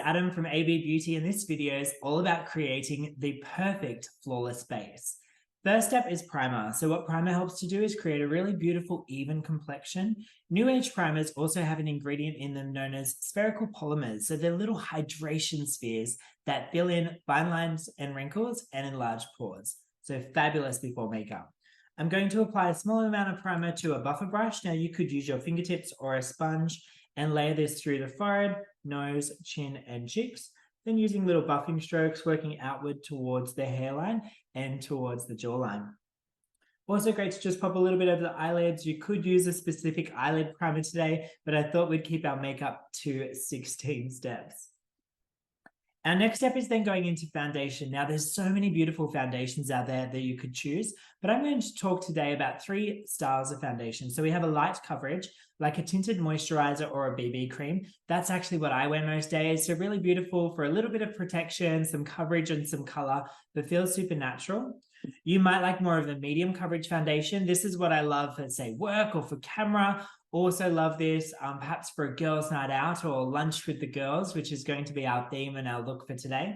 Adam from AB Beauty, and this video is all about creating the perfect flawless base. First step is primer. So what primer helps to do is create a really beautiful, even complexion. New age primers also have an ingredient in them known as spherical polymers. So they're little hydration spheres that fill in fine lines and wrinkles and enlarge pores. So fabulous before makeup. I'm going to apply a small amount of primer to a buffer brush. Now you could use your fingertips or a sponge and layer this through the forehead, nose, chin, and cheeks. Then using little buffing strokes, working outward towards the hairline and towards the jawline. Also great to just pop a little bit over the eyelids. You could use a specific eyelid primer today, but I thought we'd keep our makeup to 16 steps. Our next step is then going into foundation. Now, there's so many beautiful foundations out there that you could choose, but I'm going to talk today about 3 styles of foundation. So we have a light coverage, like a tinted moisturizer or a BB cream. That's actually what I wear most days. So really beautiful for a little bit of protection, some coverage and some color, but feels super natural. You might like more of a medium coverage foundation. This is what I love for, say, work or for camera. Also love this perhaps for a girls' night out or lunch with the girls, which is going to be our theme and our look for today.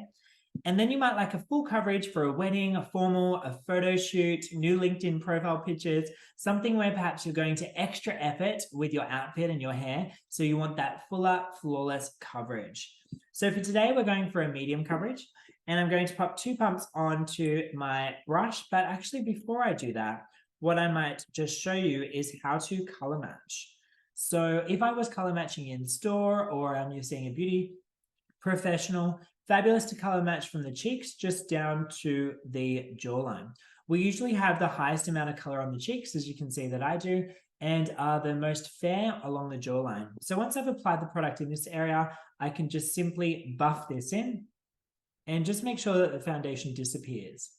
And then you might like a full coverage for a wedding, a formal, a photo shoot, new LinkedIn profile pictures, something where perhaps you're going to extra effort with your outfit and your hair. So you want that fuller, flawless coverage. So for today, we're going for a medium coverage, and I'm going to pop 2 pumps onto my brush. But actually, before I do that, what I might just show you is how to color match. So if I was color matching in store, or you're seeing a beauty professional, fabulous to color match from the cheeks just down to the jawline. We usually have the highest amount of color on the cheeks, as you can see that I do, and are the most fair along the jawline. So once I've applied the product in this area, I can just simply buff this in and just make sure that the foundation disappears.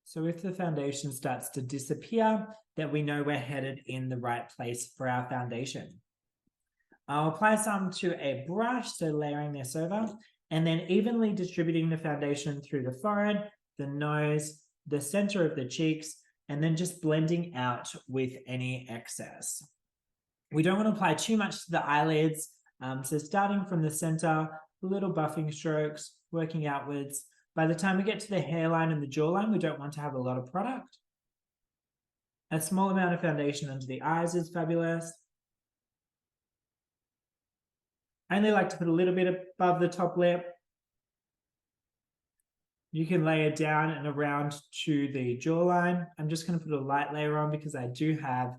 So if the foundation starts to disappear, then we know we're headed in the right place for our foundation. I'll apply some to a brush, so layering this over, and then evenly distributing the foundation through the forehead, the nose, the center of the cheeks, and then just blending out with any excess. We don't want to apply too much to the eyelids, so starting from the center, little buffing strokes, working outwards. By the time we get to the hairline and the jawline, we don't want to have a lot of product. A small amount of foundation under the eyes is fabulous. I only like to put a little bit above the top lip. You can lay it down and around to the jawline. I'm just going to put a light layer on because I do have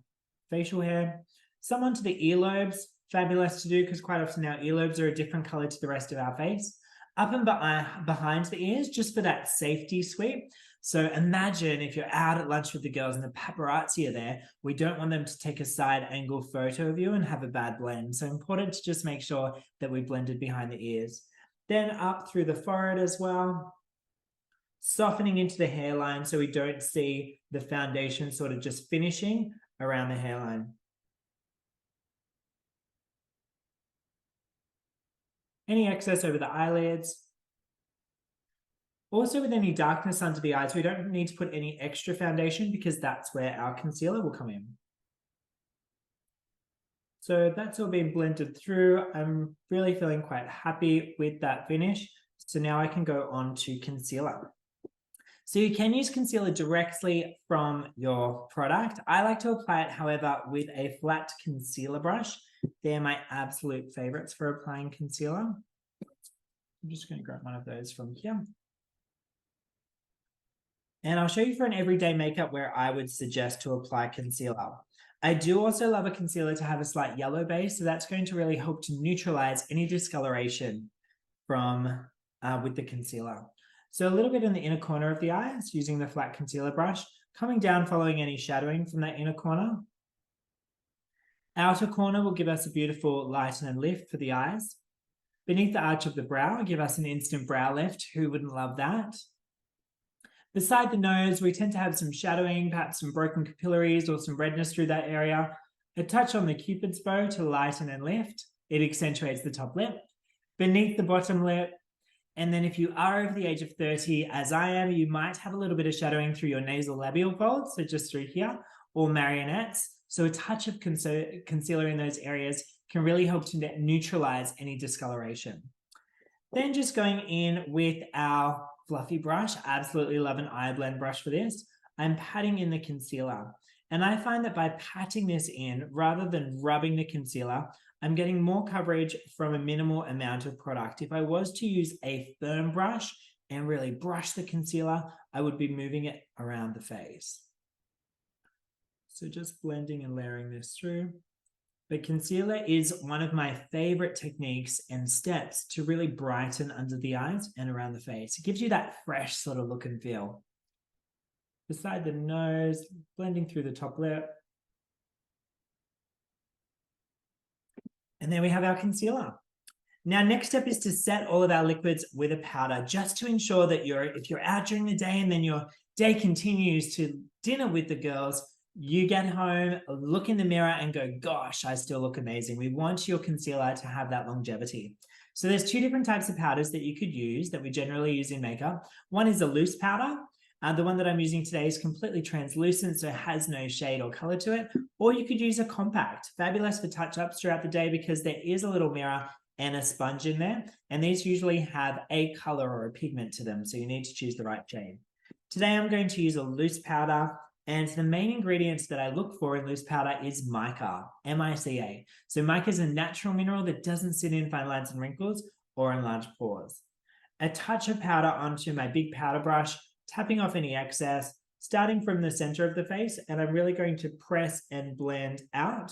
facial hair. Some onto the earlobes, fabulous to do because quite often our earlobes are a different color to the rest of our face. Up and behind the ears, just for that safety sweep. So imagine if you're out at lunch with the girls and the paparazzi are there, we don't want them to take a side angle photo of you and have a bad blend. So important to just make sure that we blended behind the ears. Then up through the forehead as well, softening into the hairline so we don't see the foundation sort of just finishing around the hairline. Any excess over the eyelids. Also with any darkness under the eyes, we don't need to put any extra foundation because that's where our concealer will come in. So that's all been blended through. I'm really feeling quite happy with that finish. So now I can go on to concealer. So you can use concealer directly from your product. I like to apply it, however, with a flat concealer brush. They're my absolute favorites for applying concealer. I'm just going to grab one of those from here. And I'll show you for an everyday makeup where I would suggest to apply concealer. I do also love a concealer to have a slight yellow base, so that's going to really help to neutralize any discoloration from with the concealer. So a little bit in the inner corner of the eyes using the flat concealer brush, coming down following any shadowing from that inner corner. Outer corner will give us a beautiful lighten and lift for the eyes. Beneath the arch of the brow, give us an instant brow lift. Who wouldn't love that? Beside the nose, we tend to have some shadowing, perhaps some broken capillaries or some redness through that area. A touch on the Cupid's bow to lighten and lift. It accentuates the top lip. Beneath the bottom lip. And then if you are over the age of 30, as I am, you might have a little bit of shadowing through your nasal labial folds, so just through here, or marionettes. So a touch of concealer in those areas can really help to neutralize any discoloration. Then just going in with our fluffy brush. I absolutely love an eye blend brush for this. I'm patting in the concealer. And I find that by patting this in, rather than rubbing the concealer, I'm getting more coverage from a minimal amount of product. If I was to use a firm brush and really brush the concealer, I would be moving it around the face. So just blending and layering this through. But concealer is one of my favorite techniques and steps to really brighten under the eyes and around the face. It gives you that fresh sort of look and feel. Beside the nose, blending through the top lip. And there we have our concealer. Now, next step is to set all of our liquids with a powder, just to ensure that if you're out during the day and then your day continues to dinner with the girls, you get home, look in the mirror and go, gosh, I still look amazing. We want your concealer to have that longevity. So there's two different types of powders that you could use that we generally use in makeup. One is a loose powder. The one that I'm using today is completely translucent, so it has no shade or color to it. Or you could use a compact, fabulous for touch-ups throughout the day because there is a little mirror and a sponge in there. And these usually have a color or a pigment to them, so you need to choose the right shade. Today I'm going to use a loose powder. And the main ingredients that I look for in loose powder is mica, M-I-C-A. So mica is a natural mineral that doesn't sit in fine lines and wrinkles or in large pores. A touch of powder onto my big powder brush, tapping off any excess, starting from the center of the face, and I'm really going to press and blend out.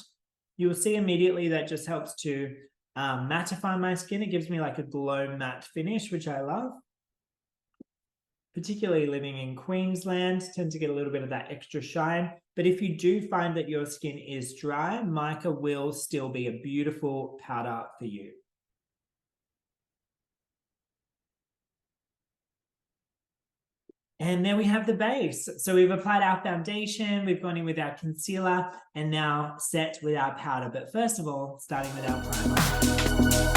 You will see immediately that just helps to mattify my skin. It gives me like a glow matte finish, which I love. Particularly living in Queensland, tend to get a little bit of that extra shine. But if you do find that your skin is dry, mica will still be a beautiful powder for you. And there we have the base. So we've applied our foundation, we've gone in with our concealer, and now set with our powder. But first of all, starting with our primer.